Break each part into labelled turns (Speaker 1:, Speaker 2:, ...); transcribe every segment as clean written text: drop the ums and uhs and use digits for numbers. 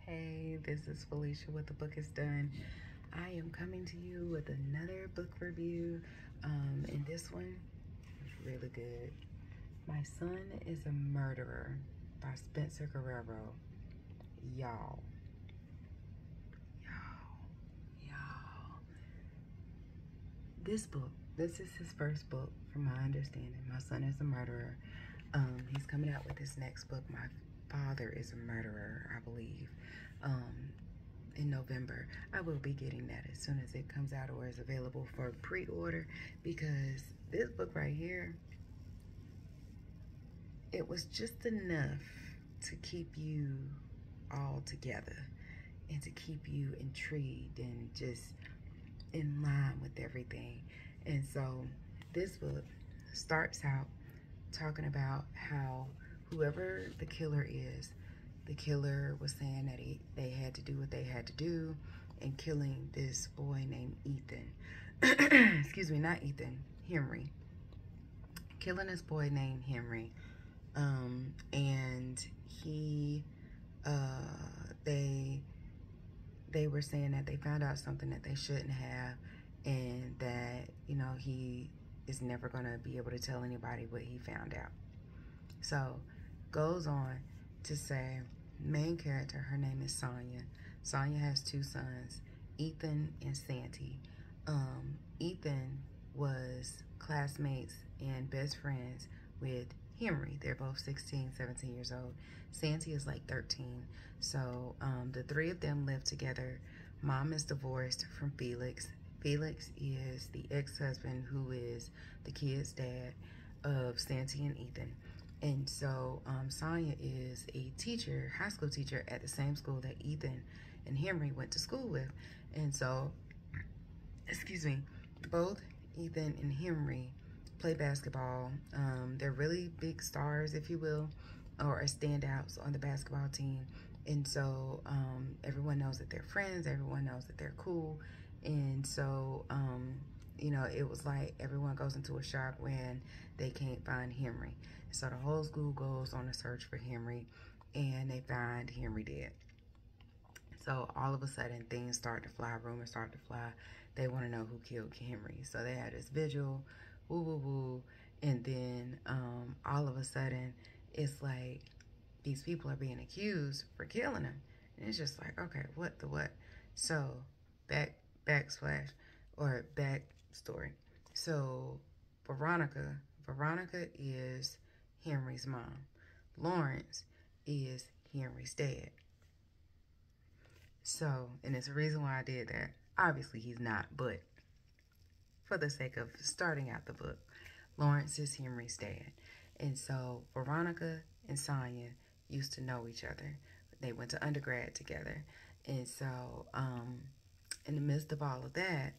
Speaker 1: Hey, this is Felicia with The Book is Done. I am coming to you with another book review, and this one is really good. My Son is a Murderer by Spencer Guerrero. Y'all, y'all. This is his first book, from my understanding. My Son is a Murderer. He's coming out with his next book, My Father is a Murderer, I believe. In November. I will be getting that as soon as it comes out or is available for pre-order, because this book right here, it was just enough to keep you all together and to keep you intrigued and just in line with everything. And so this book starts out talking about how whoever the killer is, the killer was saying that they had to do what they had to do in killing this boy named Ethan. Excuse me, not Ethan, Henry. Killing this boy named Henry. And they were saying that they found out something that they shouldn't have, and that, he is never gonna be able to tell anybody what he found out. So goes on to say, main character, her name is Sonya. Sonya has two sons, Ethan and Santi. Ethan was classmates and best friends with Henry. They're both 16, 17 years old. Santi is like 13. So the three of them live together. Mom is divorced from Felix. Felix is the ex-husband who is the kid's dad of Santi and Ethan. And so Sonya is a teacher, high school teacher, at the same school that Ethan and Henry went to school with. And so, excuse me, both Ethan and Henry play basketball. They're really big stars, if you will, or standouts on the basketball team. And so everyone knows that they're friends. Everyone knows that they're cool. And so, it was like everyone goes into a shock when they can't find Henry. So the whole school goes on a search for Henry, and they find Henry dead. So all of a sudden, things start to fly, rumors start to fly. They want to know who killed Henry. So they had this vigil, woo, woo, woo. And then all of a sudden, it's like these people are being accused for killing him. And it's just like, okay, what the what? So backstory. So Veronica is Henry's mom. Lawrence is Henry's dad. So, and it's a reason why I did that. Obviously, he's not, but for the sake of starting out the book, Lawrence is Henry's dad. And so, Veronica and Sonya used to know each other. They went to undergrad together. And so, in the midst of all of that,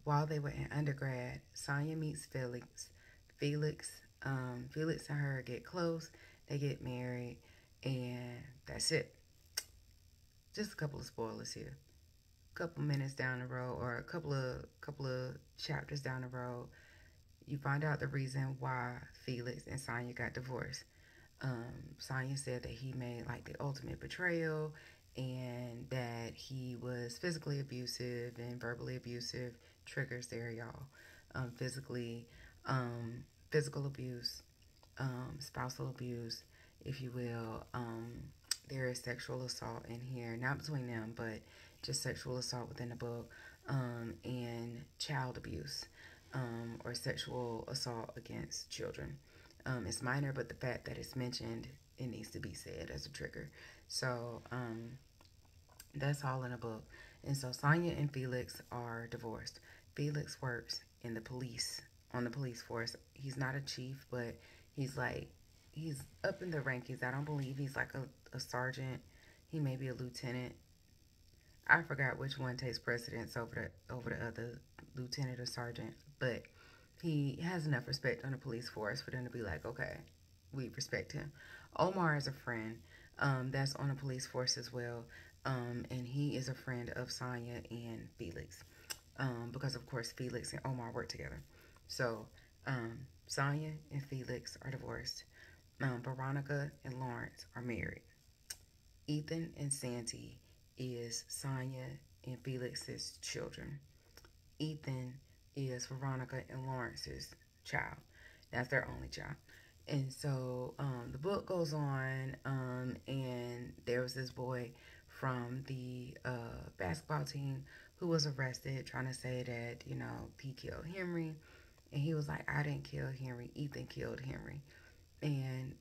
Speaker 1: while they were in undergrad, Sonya meets Felix. Felix and her get close. They get married, and that's it. Just a couple of spoilers here. A couple minutes down the road, or a couple of chapters down the road, you find out the reason why Felix and Sonya got divorced. Sonya said that he made like the ultimate betrayal, and that he was physically abusive and verbally abusive. Triggers there, y'all. Physically, physical abuse, spousal abuse, if you will. There is sexual assault in here, not between them, but just sexual assault within the book, and child abuse, or sexual assault against children. It's minor, but the fact that it's mentioned, it needs to be said as a trigger. So that's all in the book. And so Sonya and Felix are divorced. Felix works in the police, on the police force. He's not a chief, but he's up in the rankings. I don't believe he's like a sergeant. He may be a lieutenant. I forgot which one takes precedence over the other, lieutenant or sergeant. But he has enough respect on the police force for them to be like, okay, we respect him. Omar is a friend that's on the police force as well. And he is a friend of Sonya and Felix. Because, of course, Felix and Omar work together. So, Sonya and Felix are divorced. Veronica and Lawrence are married. Ethan and Santi is Sonya and Felix's children. Ethan is Veronica and Lawrence's child. That's their only child. And so the book goes on, and there was this boy from the basketball team who was arrested trying to say that, he killed Henry. And he was like, I didn't kill Henry. Ethan killed Henry. And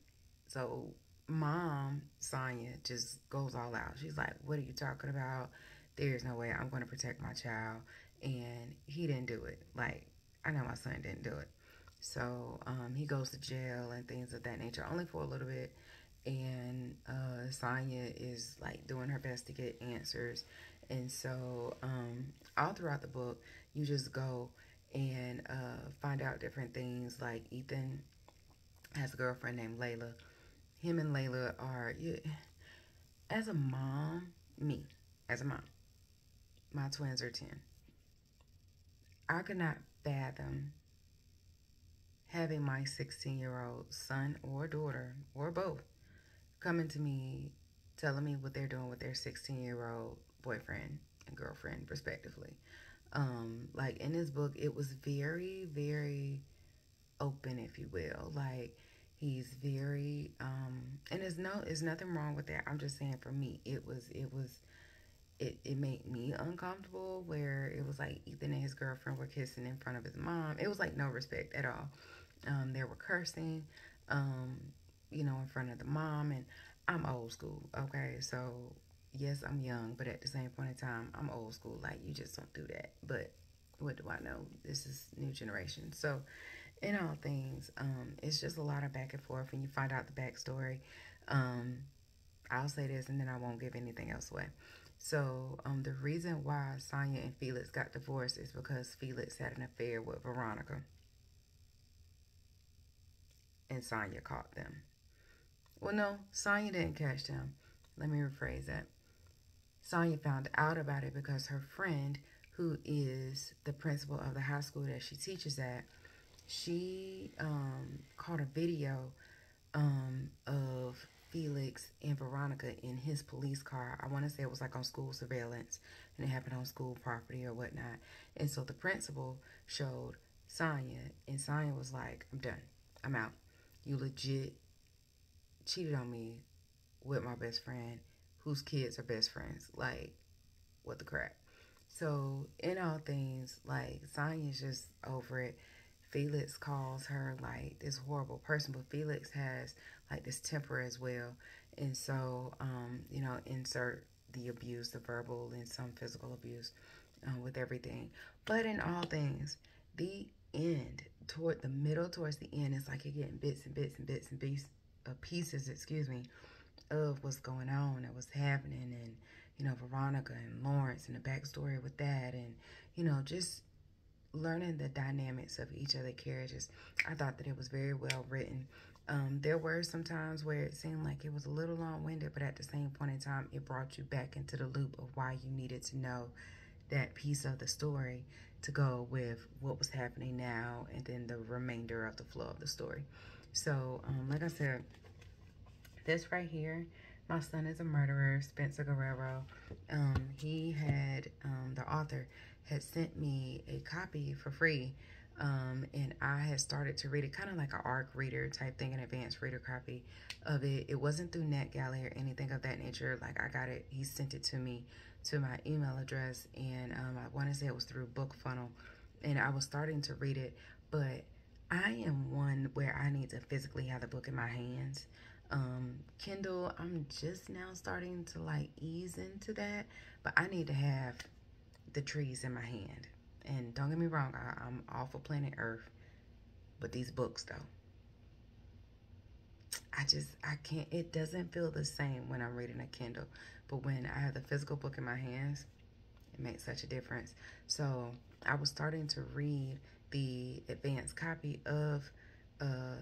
Speaker 1: so mom, Sonya, just goes all out. She's like, what are you talking about? There's no way I'm going to protect my child. And he didn't do it. Like, I know my son didn't do it. So he goes to jail and things of that nature, only for a little bit. And Sonya is like doing her best to get answers. And so all throughout the book, you just go and find out different things. Like Ethan has a girlfriend named Layla. Him and Layla are, as a mom, as a mom, my twins are 10. I could not fathom having my 16-year-old son or daughter, or both, coming to me, telling me what they're doing with their 16-year-old boyfriend and girlfriend, respectively. Like in this book, it was very, very open, if you will. Like he's very, and there's nothing wrong with that. I'm just saying for me, it made me uncomfortable where it was like Ethan and his girlfriend were kissing in front of his mom. It was like no respect at all. They were cursing, in front of the mom, and I'm old school, okay? So, yes, I'm young, but at the same point in time, I'm old school. Like, you just don't do that. But what do I know? This is new generation. So, in all things, it's just a lot of back and forth, and you find out the backstory. I'll say this, and then I won't give anything else away. So, the reason why Sonya and Felix got divorced is because Felix had an affair with Veronica. And Sonya caught them. Well, no, Sonya didn't catch them. Let me rephrase that. Sonya found out about it because her friend, who is the principal of the high school that she teaches at, she caught a video of Felix and Veronica in his police car. I want to say it was like on school surveillance, and it happened on school property or whatnot. And so the principal showed Sonya, and Sonya was like, I'm done. I'm out. You legit cheated on me with my best friend, whose kids are best friends. Like, what the crap? So, in all things, like, Sonya's just over it. Felix calls her, like, this horrible person, but Felix has, like, this temper as well. And so, insert the abuse, the verbal and some physical abuse with everything. But in all things, the end, towards the end, it's like you're getting bits and pieces, of what's going on and what's happening, and Veronica and Lawrence and the backstory with that, and just learning the dynamics of each of the characters. I thought that it was very well written. There were some times where it seemed like it was a little long-winded, but at the same point in time, it brought you back into the loop of why you needed to know that piece of the story to go with what was happening now, and then the remainder of the flow of the story. So, like I said, this right here, My Son is a Murderer, Spencer Guerrero. The author had sent me a copy for free, and I had started to read it, kind of like an ARC reader type thing, an advanced reader copy of it. It wasn't through NetGalley or anything of that nature. Like, I got it, he sent it to me to my email address, and I want to say it was through BookFunnel, and I was starting to read it, but I am one where I need to physically have the book in my hands. Kindle, I'm just now starting to like ease into that, but I need to have the trees in my hand. And don't get me wrong, I'm all for planet Earth, but these books though, I can't, it doesn't feel the same when I'm reading a Kindle, but when I have the physical book in my hands, it makes such a difference. So I was starting to read the advanced copy of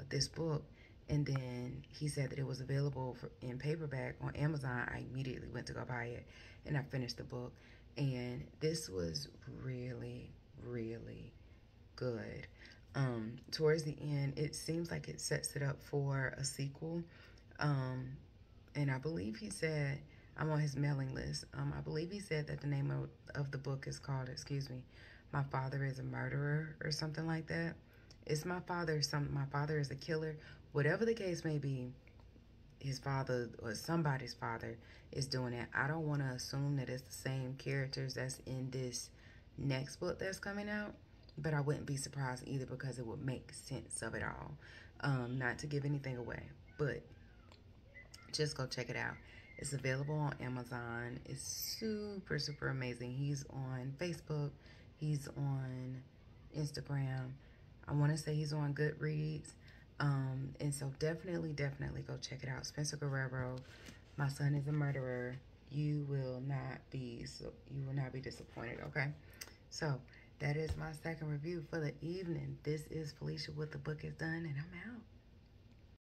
Speaker 1: this book, and then he said that it was available in paperback on Amazon. I immediately went to go buy it, and I finished the book. And this was really, really good. Towards the end, it seems like it sets it up for a sequel. And I believe he said, I'm on his mailing list. I believe he said that the name of the book is called, excuse me, My Father is a Murderer or something like that. It's my father, my father is a killer. Whatever the case may be, his father or somebody's father is doing it. I don't want to assume that it's the same characters that's in this next book that's coming out, but I wouldn't be surprised either because it would make sense of it all. Not to give anything away, but just go check it out. It's available on Amazon. It's super, super amazing. He's on Facebook. He's on Instagram. I want to say he's on Goodreads. And so definitely, definitely go check it out. Spencer Guerrero, My Son is a Murderer. You will not be disappointed, okay? So that is my second review for the evening. This is Felicia with The Book is Done, and I'm out.